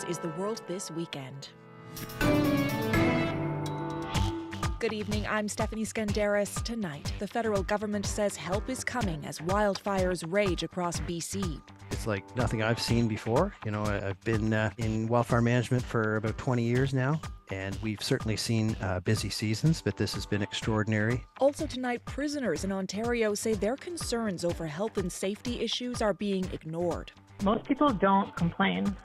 is the world this weekend. Good evening, I'm Stephanie Skandaris. Tonight, the federal government says help is coming as wildfires rage across BC. It's like nothing I've seen before. You know, I've been in wildfire management for about 20 years now, and we've certainly seen busy seasons, but this has been extraordinary. Also tonight, prisoners in Ontario say their concerns over health and safety issues are being ignored. Most people don't complain.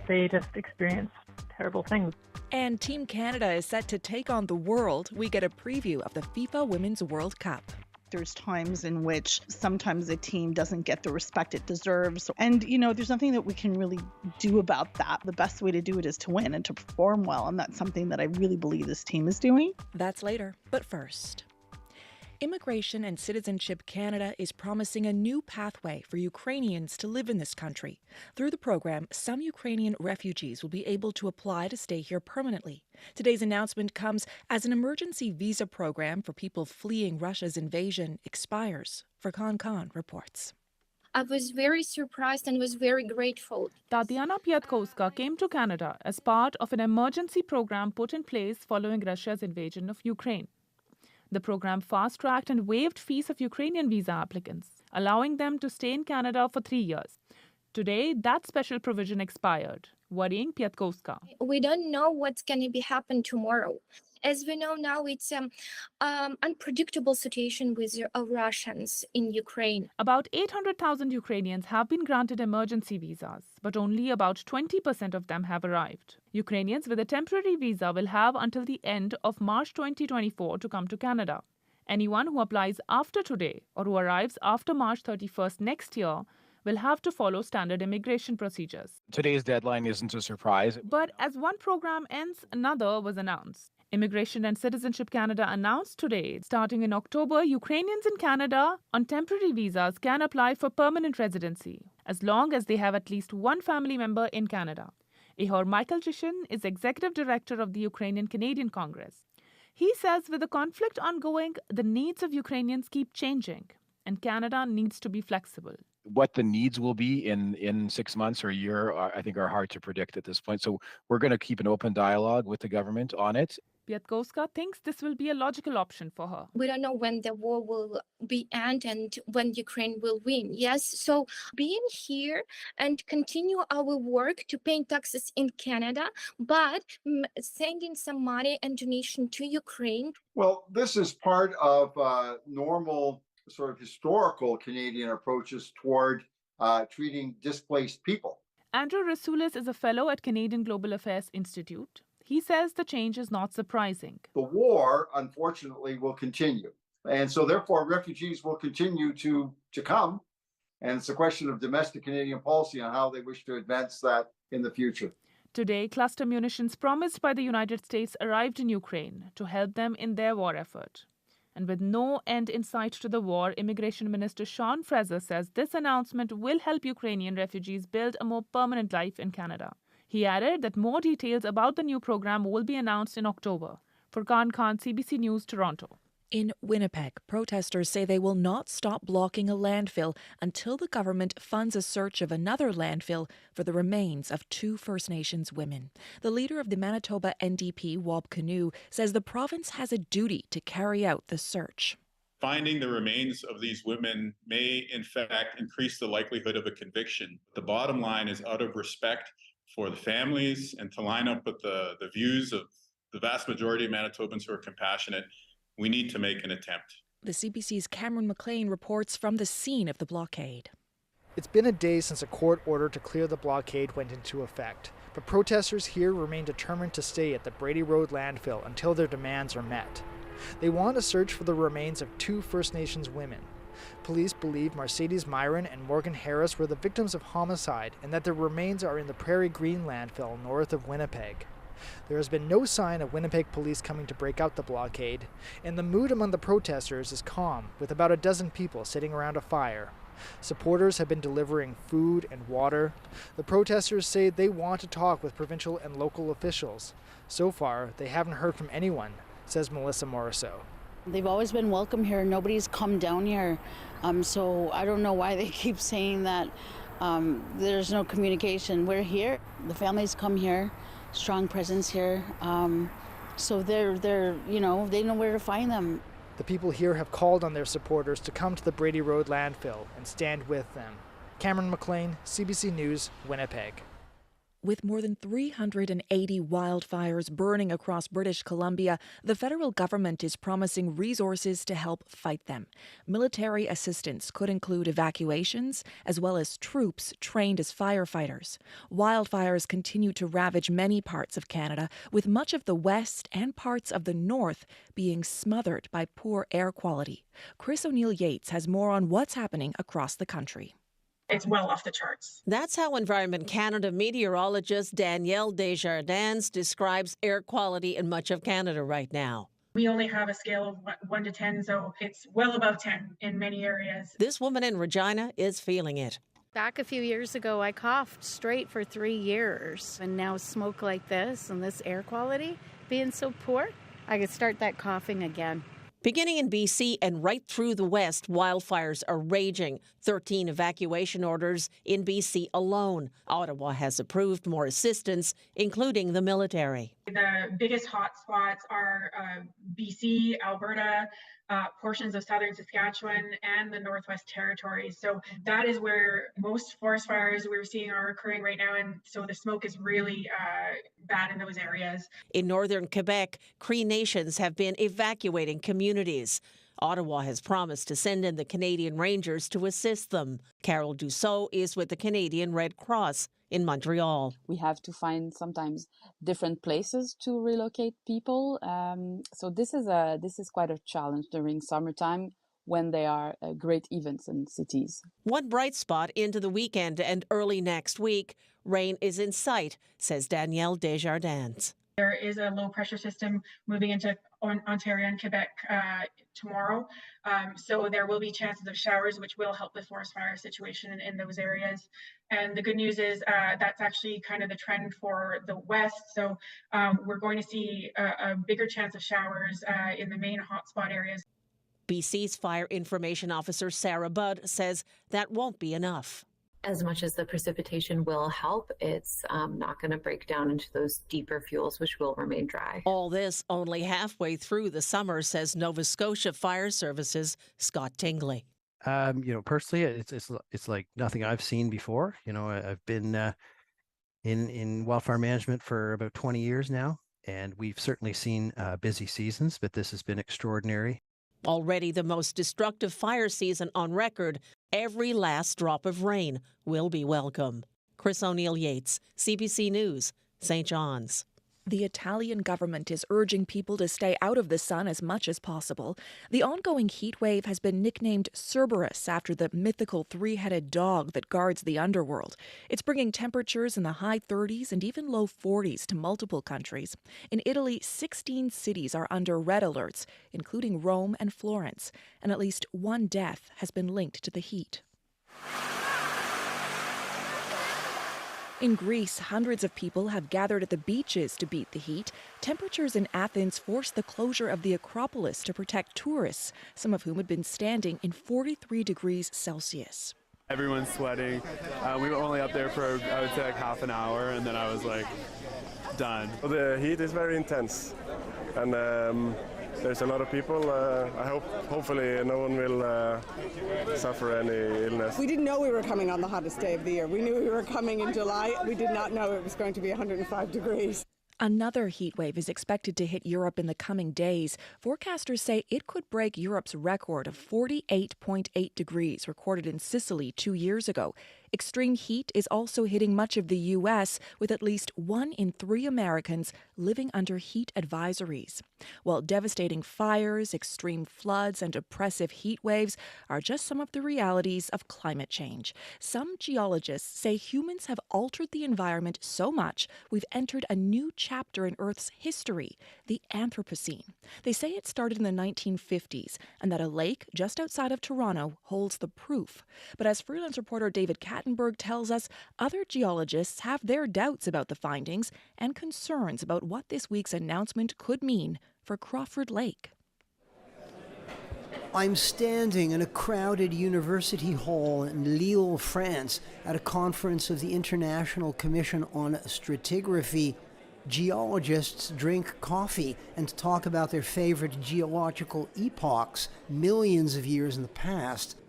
They just experience terrible things. And Team Canada is set to take on the world. We get a preview of the FIFA Women's World Cup. There's times in which sometimes a team doesn't get the respect it deserves. And, there's nothing that we can really do about that. The best way to do it is to win and to perform well. And that's something that I really believe this team is doing. That's later. But first, Immigration and Citizenship Canada is promising a new pathway for Ukrainians to live in this country. Through the program, some Ukrainian refugees will be able to apply to stay here permanently. Today's announcement comes as an emergency visa program for people fleeing Russia's invasion expires. Furkan reports. I was very surprised and was very grateful. Tatiana Piatkowska came to Canada as part of an emergency program put in place following Russia's invasion of Ukraine. The program fast-tracked and waived fees of Ukrainian visa applicants, allowing them to stay in Canada for 3 years. Today, that special provision expired, worrying Piatkowska. We don't know what's going to be happen tomorrow. As we know now, it's an unpredictable situation with Russians in Ukraine. About 800,000 Ukrainians have been granted emergency visas, but only about 20% of them have arrived. Ukrainians with a temporary visa will have until the end of March 2024 to come to Canada. Anyone who applies after today or who arrives after March 31st next year will have to follow standard immigration procedures. Today's deadline isn't a surprise. But as one program ends, another was announced. Immigration and Citizenship Canada announced today, starting in October, Ukrainians in Canada on temporary visas can apply for permanent residency, as long as they have at least one family member in Canada. Ihor Michael Chishin is Executive Director of the Ukrainian-Canadian Congress. He says with the conflict ongoing, the needs of Ukrainians keep changing, and Canada needs to be flexible. What the needs will be in 6 months or a year, I think, are hard to predict at this point. So we're going to keep an open dialogue with the government on it. Piatkowska thinks this will be a logical option for her. We don't know when the war will be end and when Ukraine will win. Yes, so being here and continue our work to pay taxes in Canada, but sending some money and donation to Ukraine. Well, this is part of normal sort of historical Canadian approaches toward treating displaced people. Andrew Rasoulis is a fellow at Canadian Global Affairs Institute. He says the change is not surprising. The war, unfortunately, will continue. And so therefore, refugees will continue to come. And it's a question of domestic Canadian policy on how they wish to advance that in the future. Today, cluster munitions promised by the United States arrived in Ukraine to help them in their war effort. And with no end in sight to the war, Immigration Minister Sean Fraser says this announcement will help Ukrainian refugees build a more permanent life in Canada. He added that more details about the new program will be announced in October. Furkan Khan, CBC News, Toronto. In Winnipeg, protesters say they will not stop blocking a landfill until the government funds a search of another landfill for the remains of 2 First Nations women. The leader of the Manitoba NDP, Wab Kinew, says the province has a duty to carry out the search. Finding the remains of these women may, in fact, increase the likelihood of a conviction. The bottom line is, out of respect for the families and to line up with the views of the vast majority of Manitobans who are compassionate, we need to make an attempt. The CBC's Cameron McLean reports from the scene of the blockade. It's been a day since a court order to clear the blockade went into effect, but protesters here remain determined to stay at the Brady Road landfill until their demands are met. They want a search for the remains of 2 First Nations women. Police believe Mercedes Myron and Morgan Harris were the victims of homicide and that their remains are in the Prairie Green landfill north of Winnipeg. There has been no sign of Winnipeg police coming to break out the blockade, and the mood among the protesters is calm, with about a dozen people sitting around a fire. Supporters have been delivering food and water. The protesters say they want to talk with provincial and local officials. So far, they haven't heard from anyone, says Melissa Morisseau. They've always been welcome here. Nobody's come down here. So I don't know why they keep saying that There's no communication. We're here. The families come here, strong presence here. So they're they know where to find them. The people here have called on their supporters to come to the Brady Road landfill and stand with them. Cameron McLean, CBC News, Winnipeg. With more than 380 wildfires burning across British Columbia, the federal government is promising resources to help fight them. Military assistance could include evacuations, as well as troops trained as firefighters. Wildfires continue to ravage many parts of Canada, with much of the west and parts of the north being smothered by poor air quality. Chris O'Neill-Yates has more on what's happening across the country. It's well off the charts. That's how Environment Canada meteorologist Danielle Desjardins describes air quality in much of Canada right now. We only have a scale of 1 to 10, so it's well above 10 in many areas. This woman in Regina is feeling it. Back a few years ago, I coughed straight for 3 years. And now smoke like this and this air quality being so poor, I could start that coughing again. Beginning in BC and right through the west, wildfires are raging. 13 evacuation orders in BC alone. Ottawa has approved more assistance, including the military. The biggest hotspots are BC, Alberta, portions of southern Saskatchewan, and the Northwest Territories. So that is where most forest fires we're seeing are occurring right now, and so the smoke is really bad in those areas. In northern Quebec, Cree nations have been evacuating communities. Ottawa has promised to send in the Canadian Rangers to assist them. Carol Dussault is with the Canadian Red Cross in Montreal. We have to find sometimes different places to relocate people. So this is quite a challenge during summertime when there are great events in cities. One bright spot into the weekend and early next week, rain is in sight, says Danielle Desjardins. There is a low pressure system moving into Ontario and Quebec tomorrow. So there will be chances of showers, which will help the forest fire situation in those areas. And the good news is that's actually kind of the trend for the west. So we're going to see a bigger chance of showers in the main hotspot areas. BC's Fire Information Officer Sarah Budd says that won't be enough. As much as the precipitation will help, it's not going to break down into those deeper fuels, which will remain dry. All this only halfway through the summer, says Nova Scotia Fire Services' Scott Tingley. Personally, it's like nothing I've seen before. I've been in wildfire management for about 20 years now, and we've certainly seen busy seasons, but this has been extraordinary. Already the most destructive fire season on record, every last drop of rain will be welcome. Chris O'Neill-Yates, CBC News, St. John's. The Italian government is urging people to stay out of the sun as much as possible. The ongoing heat wave has been nicknamed Cerberus after the mythical three-headed dog that guards the underworld. It's bringing temperatures in the high 30s and even low 40s to multiple countries. In Italy, 16 cities are under red alerts, including Rome and Florence, and at least one death has been linked to the heat. In Greece, hundreds of people have gathered at the beaches to beat the heat. Temperatures in Athens forced the closure of the Acropolis to protect tourists, some of whom had been standing in 43 degrees Celsius. Everyone's sweating. We were only up there for, I would say, like half an hour, and then I was like, done. The heat is very intense, and there's a lot of people. Hopefully no one will suffer any illness. We didn't know we were coming on the hottest day of the year. We knew we were coming in July. We did not know it was going to be 105 degrees. Another heat wave is expected to hit Europe in the coming days. Forecasters say it could break Europe's record of 48.8 degrees recorded in Sicily 2 years ago. Extreme heat is also hitting much of the U.S., with at least 1 in 3 Americans living under heat advisories. While devastating fires, extreme floods, and oppressive heat waves are just some of the realities of climate change. Some geologists say humans have altered the environment so much we've entered a new chapter in Earth's history, the Anthropocene. They say it started in the 1950s and that a lake just outside of Toronto holds the proof. But as freelance reporter David Kattenberg tells us, other geologists have their doubts about the findings and concerns about what this week's announcement could mean for Crawford Lake. I'm standing in a crowded university hall in Lille, France, at a conference of the International Commission on Stratigraphy. Geologists drink coffee and talk about their favorite geological epochs, millions of years in the past.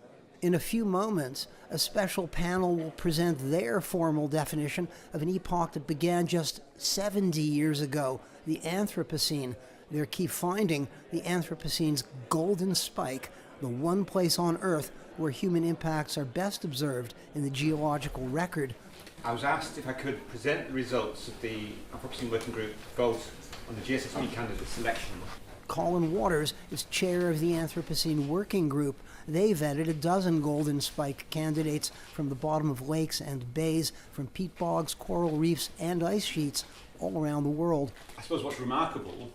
In a few moments, a special panel will present their formal definition of an epoch that began just 70 years ago, the Anthropocene. Their key finding, the Anthropocene's golden spike, the one place on Earth where human impacts are best observed in the geological record. I was asked if I could present the results of the Anthropocene Working Group vote on the GSSP candidate selection. Colin Waters is chair of the Anthropocene Working Group. They vetted a dozen golden spike candidates from the bottom of lakes and bays, from peat bogs, coral reefs, and ice sheets all around the world. I suppose what's remarkable,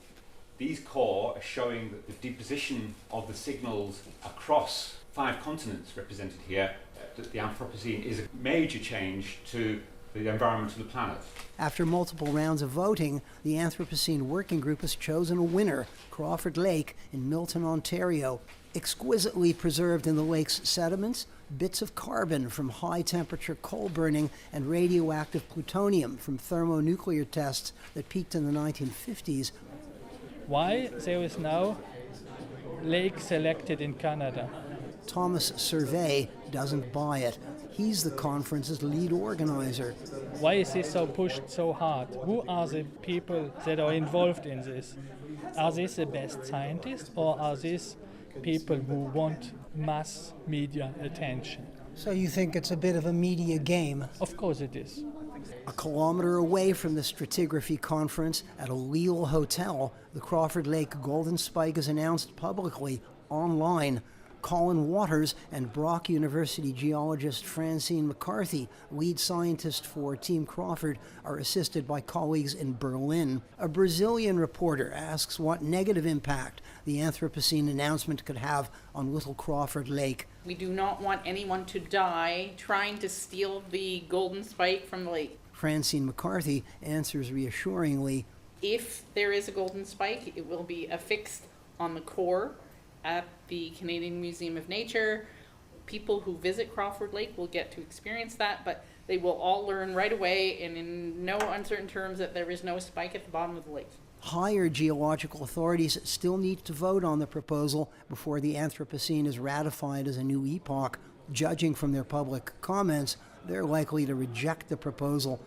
these core are showing that the deposition of the signals across 5 continents represented here, that the Anthropocene is a major change to the environment of the planet. After multiple rounds of voting, the Anthropocene Working Group has chosen a winner, Crawford Lake in Milton, Ontario. Exquisitely preserved in the lake's sediments, bits of carbon from high-temperature coal burning and radioactive plutonium from thermonuclear tests that peaked in the 1950s. Why there is now lake selected in Canada? Thomas Survey doesn't buy it. He's the conference's lead organizer. Why is this so pushed so hard? Who are the people that are involved in this? Are these the best scientists, or are these people who want mass media attention? So you think it's a bit of a media game? Of course it is. A kilometer away from the stratigraphy conference at a Lille hotel, the Crawford Lake Golden Spike is announced publicly, online. Colin Waters and Brock University geologist Francine McCarthy, lead scientist for Team Crawford, are assisted by colleagues in Berlin. A Brazilian reporter asks what negative impact the Anthropocene announcement could have on Little Crawford Lake. We do not want anyone to die trying to steal the golden spike from the lake. Francine McCarthy answers reassuringly. If there is a golden spike, it will be affixed on the core at the Canadian Museum of Nature. People who visit Crawford Lake will get to experience that, but they will all learn right away and in no uncertain terms that there is no spike at the bottom of the lake. Higher geological authorities still need to vote on the proposal before the Anthropocene is ratified as a new epoch. Judging from their public comments, they're likely to reject the proposal.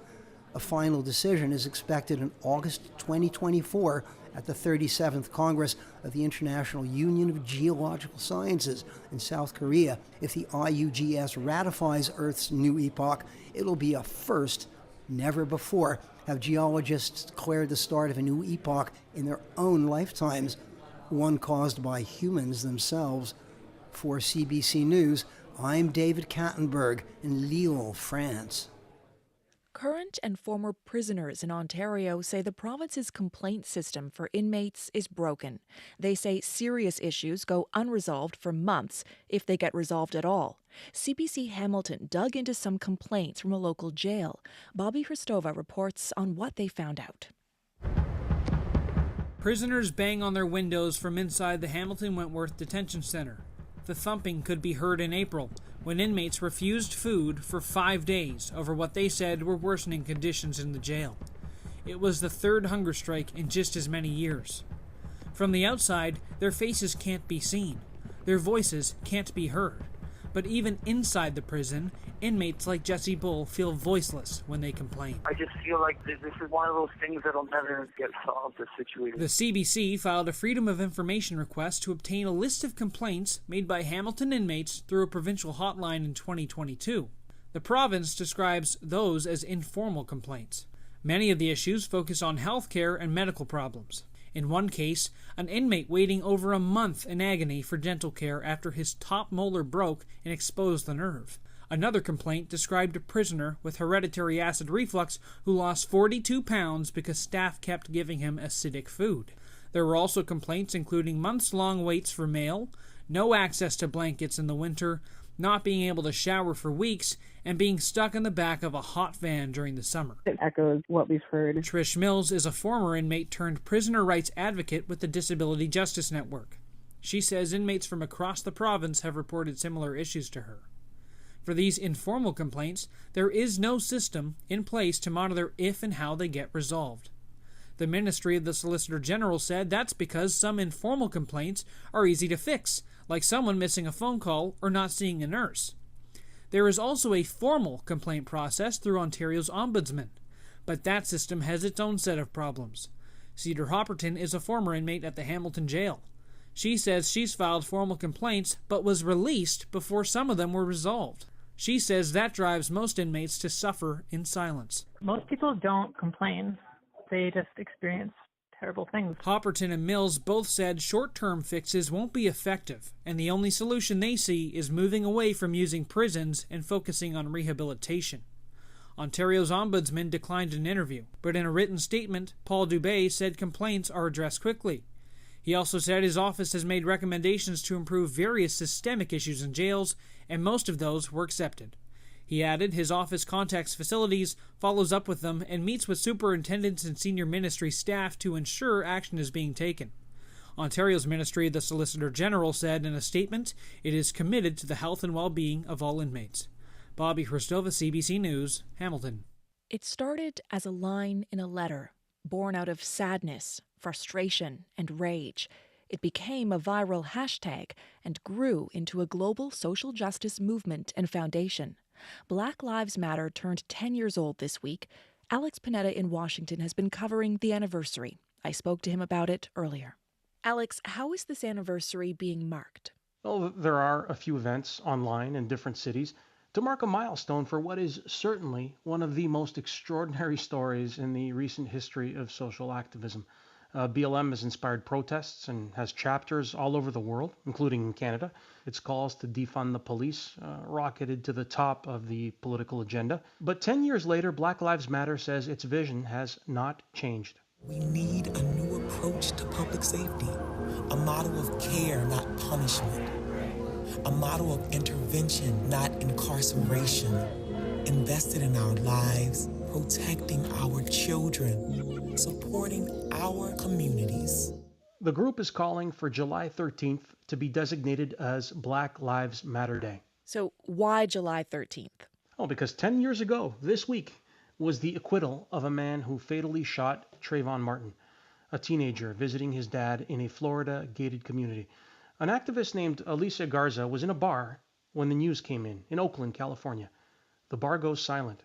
A final decision is expected in August 2024 at the 37th Congress of the International Union of Geological Sciences in South Korea. If the IUGS ratifies Earth's new epoch, it'll be a first. Never before have geologists declared the start of a new epoch in their own lifetimes, one caused by humans themselves. For CBC News, I'm David Kattenberg in Lille, France. Current and former prisoners in Ontario say the province's complaint system for inmates is broken. They say serious issues go unresolved for months, if they get resolved at all. CBC Hamilton dug into some complaints from a local jail. Bobby Hristova reports on what they found out. Prisoners bang on their windows from inside the Hamilton Wentworth Detention Center. The thumping could be heard in April, when inmates refused food for 5 days over what they said were worsening conditions in the jail. It was the third hunger strike in just as many years. From the outside, their faces can't be seen. Their voices can't be heard. But even inside the prison, inmates like Jesse Bull feel voiceless when they complain. I just feel like this is one of those things that'll never get solved, this situation. The CBC filed a Freedom of Information request to obtain a list of complaints made by Hamilton inmates through a provincial hotline in 2022. The province describes those as informal complaints. Many of the issues focus on health care and medical problems. In one case, an inmate waiting over a month in agony for dental care after his top molar broke and exposed the nerve. Another complaint described a prisoner with hereditary acid reflux who lost 42 pounds because staff kept giving him acidic food. There were also complaints including months-long waits for mail, no access to blankets in the winter, not being able to shower for weeks, and being stuck in the back of a hot van during the summer. It echoes what we've heard. Trish Mills is a former inmate turned prisoner rights advocate with the Disability Justice Network. She says inmates from across the province have reported similar issues to her. For these informal complaints, there is no system in place to monitor if and how they get resolved. The Ministry of the Solicitor General said that's because some informal complaints are easy to fix, like someone missing a phone call or not seeing a nurse. There is also a formal complaint process through Ontario's Ombudsman, but that system has its own set of problems. Cedar Hopperton is a former inmate at the Hamilton Jail. She says she's filed formal complaints but was released before some of them were resolved. She says that drives most inmates to suffer in silence. Most people don't complain. They just experience terrible things. Hopperton and Mills both said short-term fixes won't be effective, and the only solution they see is moving away from using prisons and focusing on rehabilitation. Ontario's Ombudsman declined an interview, but in a written statement, Paul Dubé said complaints are addressed quickly. He also said his office has made recommendations to improve various systemic issues in jails, and most of those were accepted. He added his office contacts facilities, follows up with them, and meets with superintendents and senior ministry staff to ensure action is being taken. Ontario's Ministry of the Solicitor General said in a statement it is committed to the health and well-being of all inmates. Bobby Hristova, CBC News, Hamilton. It started as a line in a letter, born out of sadness, frustration, and rage. It became a viral hashtag and grew into a global social justice movement and foundation. Black Lives Matter turned 10 years old this week. Alex Panetta in Washington has been covering the anniversary. I spoke to him about it earlier. Alex, how is this anniversary being marked? Well, there are a few events online in different cities to mark a milestone for what is certainly one of the most extraordinary stories in the recent history of social activism. BLM has inspired protests and has chapters all over the world, including in Canada. Its calls to defund the police rocketed to the top of the political agenda. But 10 years later, Black Lives Matter says its vision has not changed. We need a new approach to public safety, a model of care, not punishment, a model of intervention, not incarceration, invested in our lives, protecting our children, supporting our communities. The group is calling for July 13th to be designated as Black Lives Matter Day. So why July 13th? Oh, because 10 years ago, this week, was the acquittal of a man who fatally shot Trayvon Martin, a teenager visiting his dad in a Florida gated community. An activist named Alicia Garza was in a bar when the news came in Oakland, California. The bar goes silent,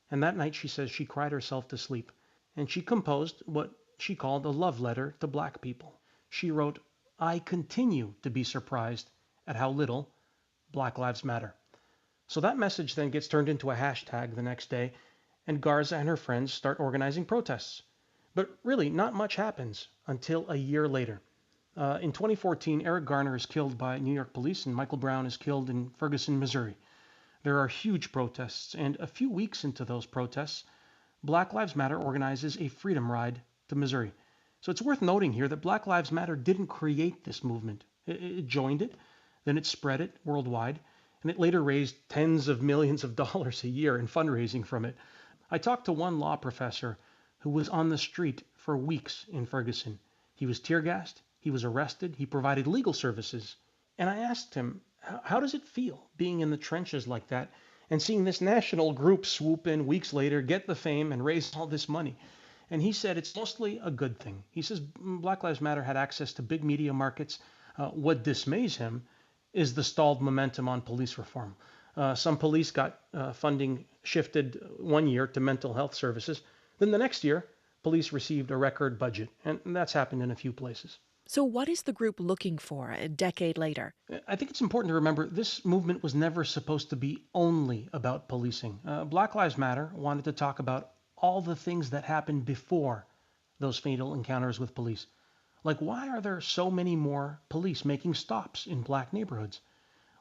and that night she says she cried herself to sleep, and she composed what she called a love letter to black people. She wrote, "I continue to be surprised at how little Black Lives Matter." So that message then gets turned into a hashtag the next day, and Garza and her friends start organizing protests. But really, not much happens until a year later. In 2014, Eric Garner is killed by New York police, and Michael Brown is killed in Ferguson, Missouri. There are huge protests, and a few weeks into those protests, Black Lives Matter organizes a freedom ride to Missouri. So it's worth noting here that Black Lives Matter didn't create this movement. It joined it, then it spread it worldwide, and it later raised tens of millions of dollars a year in fundraising from it. I talked to one law professor who was on the street for weeks in Ferguson. He was tear gassed, he was arrested, he provided legal services. And I asked him, how does it feel being in the trenches like that and seeing this national group swoop in weeks later, get the fame, and raise all this money? And he said it's mostly a good thing. He says Black Lives Matter had access to big media markets. What dismays him is the stalled momentum on police reform. Some police got funding shifted 1 year to mental health services. Then the next year, police received a record budget, and that's happened in a few places. So what is the group looking for a decade later? I think it's important to remember this movement was never supposed to be only about policing. Black Lives Matter wanted to talk about all the things that happened before those fatal encounters with police. Like, why are there so many more police making stops in black neighborhoods?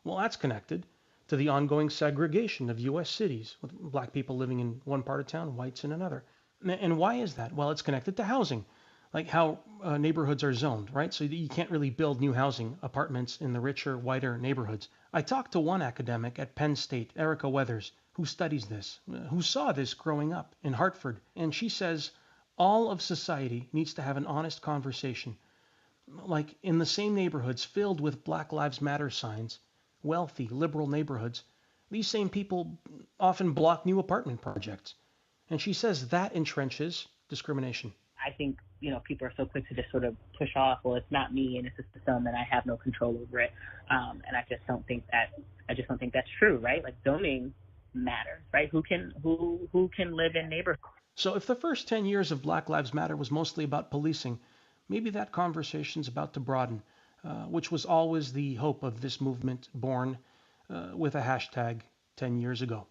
Well, that's connected to the ongoing segregation of U.S. cities, with black people living in one part of town, whites in another. And why is that? Well, it's connected to housing, like how neighborhoods are zoned, right? So you can't really build new housing apartments in the richer, whiter neighborhoods. I talked to one academic at Penn State, Erica Weathers, who studies this, who saw this growing up in Hartford. And she says all of society needs to have an honest conversation like in the same neighborhoods filled with Black Lives Matter signs, wealthy, liberal neighborhoods, these same people often block new apartment projects. And she says that entrenches discrimination. I think, people are so quick to just sort of push off, well, it's not me and it's a system and I have no control over it. And I just don't think that's true, right? Like zoning matters, right? Who can live in neighborhoods? So if the first 10 years of Black Lives Matter was mostly about policing, maybe that conversation's about to broaden, which was always the hope of this movement born with a hashtag 10 years ago.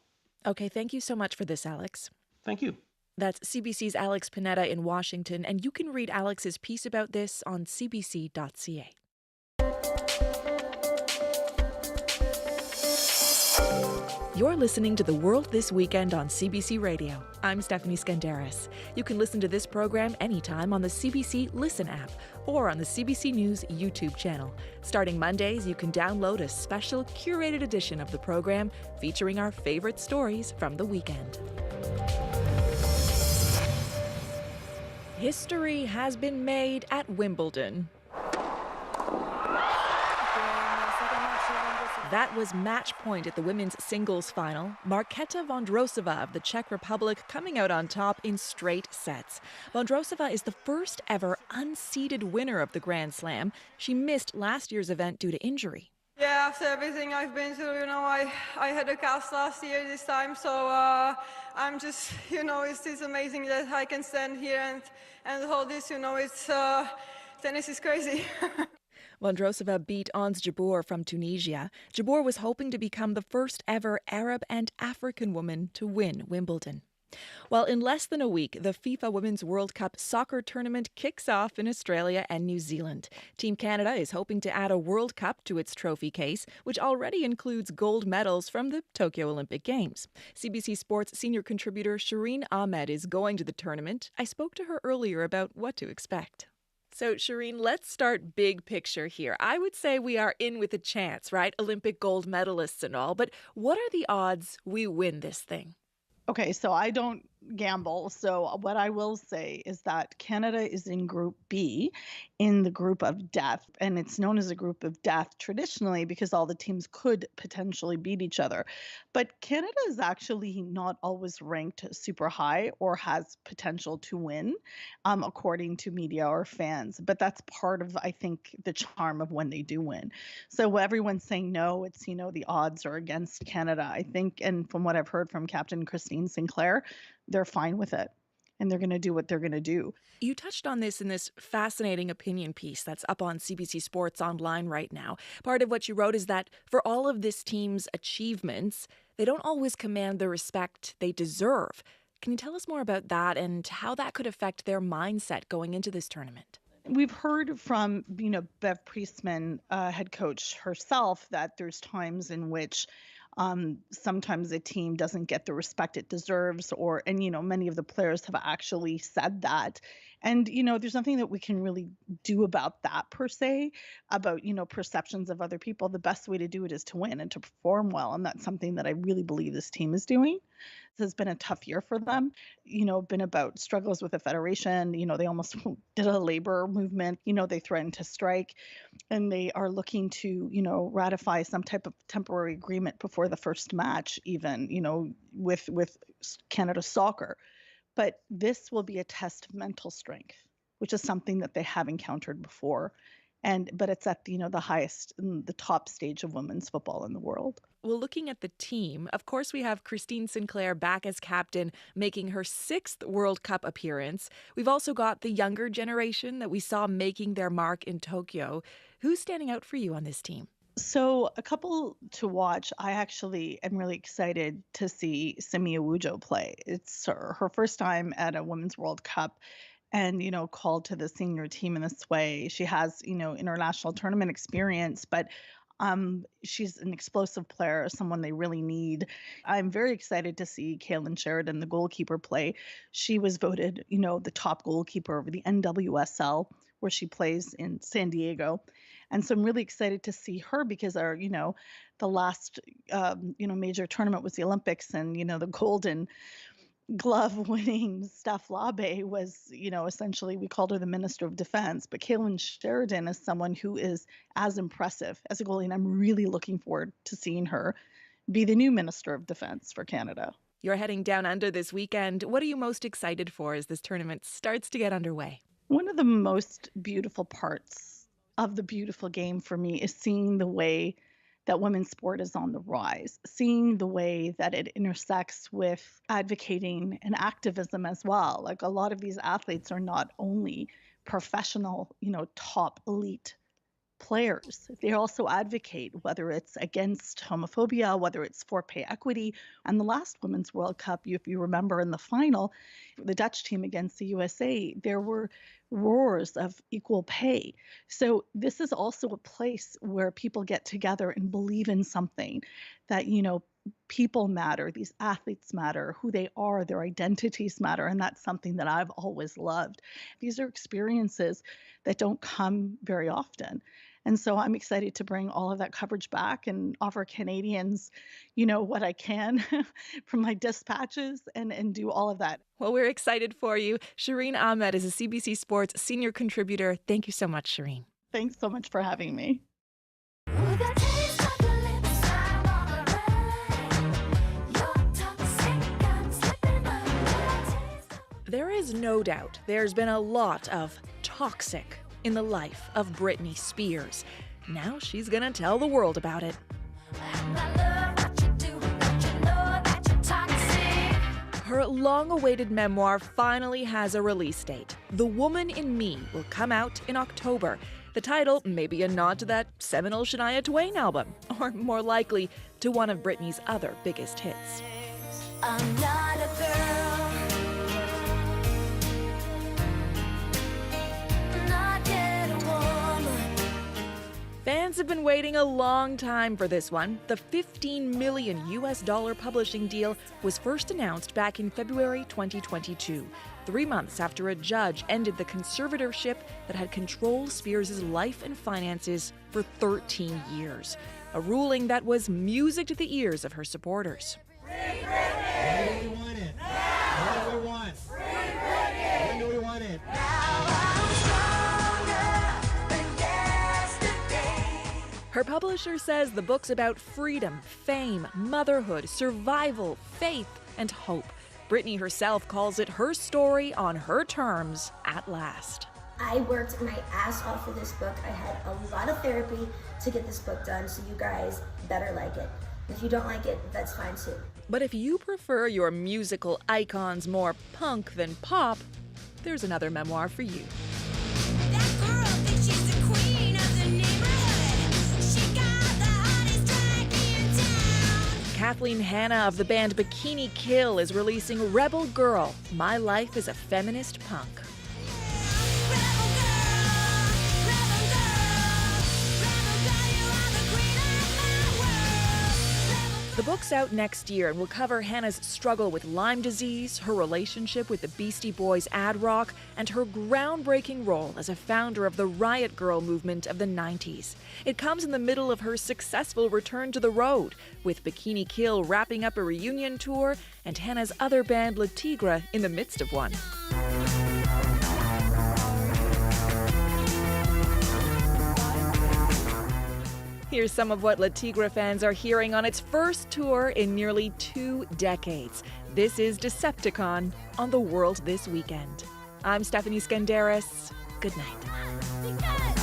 Okay, thank you so much for this, Alex. Thank you. That's CBC's Alex Panetta in Washington, and you can read Alex's piece about this on CBC.ca. You're listening to The World This Weekend on CBC Radio. I'm Stephanie Skandaris. You can listen to this program anytime on the CBC Listen app or on the CBC News YouTube channel. Starting Mondays, you can download a special curated edition of the program featuring our favorite stories from the weekend. History has been made at Wimbledon. That was match point at the women's singles final. Markéta Vondrousová of the Czech Republic coming out on top in straight sets. Vondrousová is the first ever unseeded winner of the Grand Slam. She missed last year's event due to injury. Yeah, after everything I've been through, I had a cast last year this time, so I'm just, it's amazing that I can stand here and hold this, it's, tennis is crazy. Vondrousová beat Ons Jabeur from Tunisia. Jabeur was hoping to become the first ever Arab and African woman to win Wimbledon. Well, in less than a week, the FIFA Women's World Cup soccer tournament kicks off in Australia and New Zealand. Team Canada is hoping to add a World Cup to its trophy case, which already includes gold medals from the Tokyo Olympic Games. CBC Sports senior contributor Shireen Ahmed is going to the tournament. I spoke to her earlier about what to expect. So, Shireen, let's start big picture here. I would say we are in with a chance, right? Olympic gold medalists and all. But what are the odds we win this thing? Okay, so I don't gamble. So what I will say is that Canada is in Group B, in the group of death. And it's known as a group of death traditionally because all the teams could potentially beat each other. But Canada is actually not always ranked super high or has potential to win, according to media or fans. But that's part of, I think, the charm of when they do win. So everyone's saying no, it's, the odds are against Canada, I think. And from what I've heard from Captain Christine Sinclair, they're fine with it. And they're going to do what they're going to do. You touched on this in this fascinating opinion piece that's up on CBC Sports Online right now. Part of what you wrote is that for all of this team's achievements, they don't always command the respect they deserve. Can you tell us more about that and how that could affect their mindset going into this tournament? We've heard from, Bev Priestman, head coach herself, that there's times in which sometimes a team doesn't get the respect it deserves, and many of the players have actually said that. And, there's nothing that we can really do about that per se, about, perceptions of other people. The best way to do it is to win and to perform well. And that's something that I really believe this team is doing. This has been a tough year for them, been about struggles with the federation. They almost did a labor movement. They threatened to strike, and they are looking to, ratify some type of temporary agreement before the first match, even, with Canada Soccer. But this will be a test of mental strength, which is something that they have encountered before. But it's at the highest, the top stage of women's football in the world. Well, looking at the team, of course, we have Christine Sinclair back as captain, making her 6th World Cup appearance. We've also got the younger generation that we saw making their mark in Tokyo. Who's standing out for you on this team? So a couple to watch. I actually am really excited to see Simi Awujo play. It's her first time at a Women's World Cup and, called to the senior team in this way. She has, international tournament experience, but she's an explosive player, someone they really need. I'm very excited to see Kaylin Sheridan, the goalkeeper, play. She was voted, the top goalkeeper of the NWSL, where she plays in San Diego. And so I'm really excited to see her because our, the last, major tournament was the Olympics and, the gold in glove-winning Steph Labe was, essentially we called her the Minister of Defense, but Caitlin Sheridan is someone who is as impressive as a goalie, and I'm really looking forward to seeing her be the new Minister of Defense for Canada. You're heading down under this weekend. What are you most excited for as this tournament starts to get underway? One of the most beautiful parts of the beautiful game for me is seeing the way that women's sport is on the rise, seeing the way that it intersects with advocating and activism as well. Like, a lot of these athletes are not only professional, top elite players. They also advocate, whether it's against homophobia, whether it's for pay equity. And the last Women's World Cup, if you remember in the final, the Dutch team against the USA, there were roars of equal pay. So this is also a place where people get together and believe in something that, people matter, these athletes matter, who they are, their identities matter. And that's something that I've always loved. These are experiences that don't come very often. And so I'm excited to bring all of that coverage back and offer Canadians, what I can from my dispatches and do all of that. Well, we're excited for you. Shireen Ahmed is a CBC Sports senior contributor. Thank you so much, Shireen. Thanks so much for having me. There is no doubt there's been a lot of toxic in the life of Britney Spears. Now she's gonna tell the world about it. Her long-awaited memoir finally has a release date. The Woman in Me will come out in October. The title may be a nod to that seminal Shania Twain album, or more likely to one of Britney's other biggest hits. I'm not a girl. Fans have been waiting a long time for this one. The $15 million publishing deal was first announced back in February 2022, 3 months after a judge ended the conservatorship that had controlled Spears' life and finances for 13 years, a ruling that was music to the ears of her supporters. Free Britney! When do we want it? Now! What do we want? Free Britney! When do we want it? Her publisher says the book's about freedom, fame, motherhood, survival, faith, and hope. Britney herself calls it her story on her terms at last. I worked my ass off for this book. I had a lot of therapy to get this book done, so you guys better like it. If you don't like it, that's fine too. But if you prefer your musical icons more punk than pop, there's another memoir for you. Kathleen Hanna of the band Bikini Kill is releasing Rebel Girl, My Life as a Feminist Punk. The book's out next year and will cover Hannah's struggle with Lyme disease, her relationship with the Beastie Boys ad rock, and her groundbreaking role as a founder of the Riot Girl movement of the 90s. It comes in the middle of her successful return to the road, with Bikini Kill wrapping up a reunion tour and Hannah's other band La Tigre in the midst of one. Here's some of what La Tigre fans are hearing on its first tour in nearly 2 decades. This is Decepticon on The World This Weekend. I'm Stephanie Skandaris. Good night.